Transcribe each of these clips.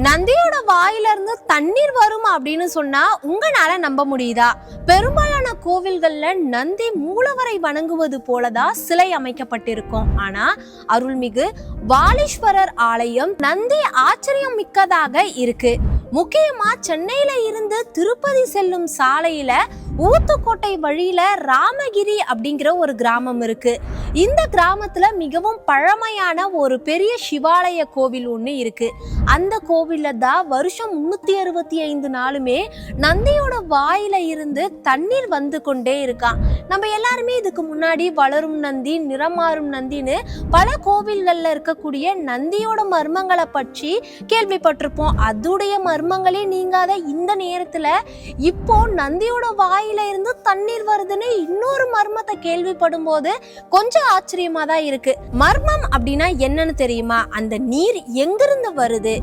நந்தியோட வாயில இருந்து தண்ணீர் வரும் அப்படின்னு சொன்னா உங்களால நம்ப முடியுதா? பெரும்பாலான கோவில்கள்ல நந்தி மூலவரை வணங்குவது போலதான் சிலை அமைக்கப்பட்டிருக்கும். ஆனா அருள்மிகு வாலீஸ்வரர் ஆலயம் நந்தி ஆச்சரியம் மிக்கதாக இருக்கு. முக்கியமா சென்னையில இருந்து திருப்பதி செல்லும் சாலையில ஊத்துக்கோட்டை வழியில ராமகிரி அப்படிங்கிற ஒரு கிராமம் இருக்கு. இந்த கிராமத்துல மிகவும் பழமையான ஒரு பெரிய சிவாலய கோவில் ஒண்ணு இருக்கு. அந்த கோவில்ல தான் வருஷம் 365 நாளுமே நந்தியோட வாயில இருந்து தண்ணீர் வந்து கொண்டே இருக்கான். நம்ம எல்லாருமே இதுக்கு முன்னாடி வளரும் நந்தி, நிறமாறும் நந்தின்னு பல கோவில்கள்ல இருக்கக்கூடிய நந்தியோட மர்மங்களை பற்றி கேள்விப்பட்டிருப்போம். அதுடைய மர்மங்களே நீங்காத இந்த நேரத்துல இப்போ நந்தியோட வாயில இருந்து தண்ணீர் வருதுன்னு இன்னொரு மர்மத்தை கேள்விப்படும் போது கொஞ்சம் ஆச்சரியமா தான் இருக்கு. மர்மம் அப்படின்னா என்னன்னு தெரியுமா? அந்த நீர் எங்கிருந்து வருது,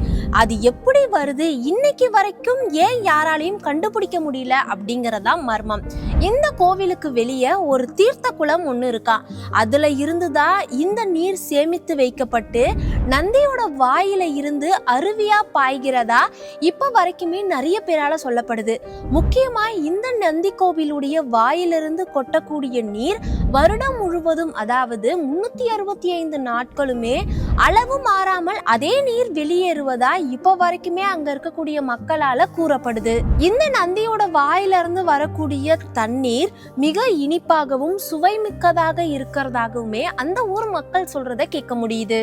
அது எப்படி வருது, இன்னைக்கு வரைக்கும் ஏன் யாராலையும் கண்டுபிடிக்க முடியல அப்படிங்கறதா மர்மம். இந்த கோவிலுக்கு வெளியே ஒரு தீர்த்த குளம் ஒண்ணு இருக்கா. அதுல இருந்துதான் இந்த நீர் சேமித்து வைக்கப்பட்டு நந்தியோட வாயில இருந்து அருவியா பாய்கிறதா இப்ப வரைக்குமே நிறைய பேரால சொல்லப்படுது. முக்கியமா இந்த நந்தி கோவிலுடைய வாயிலிருந்து கொட்டக்கூடிய நீர் வருடம் முழுவதும், அதாவது 365 நாட்களுமே அளவு மாறாமல் அதே நீர் வெளியேறுவதா இப்ப வரைக்குமே அங்க இருக்கக்கூடிய மக்களால கூறப்படுது. இந்த நந்தியோட வாயிலிருந்து வரக்கூடிய தண்ணீர் மிக இனிப்பாகவும் சுவைமிக்கதாக இருக்கிறதாகவுமே அந்த ஊர் மக்கள் சொல்றதை கேட்க முடியுது.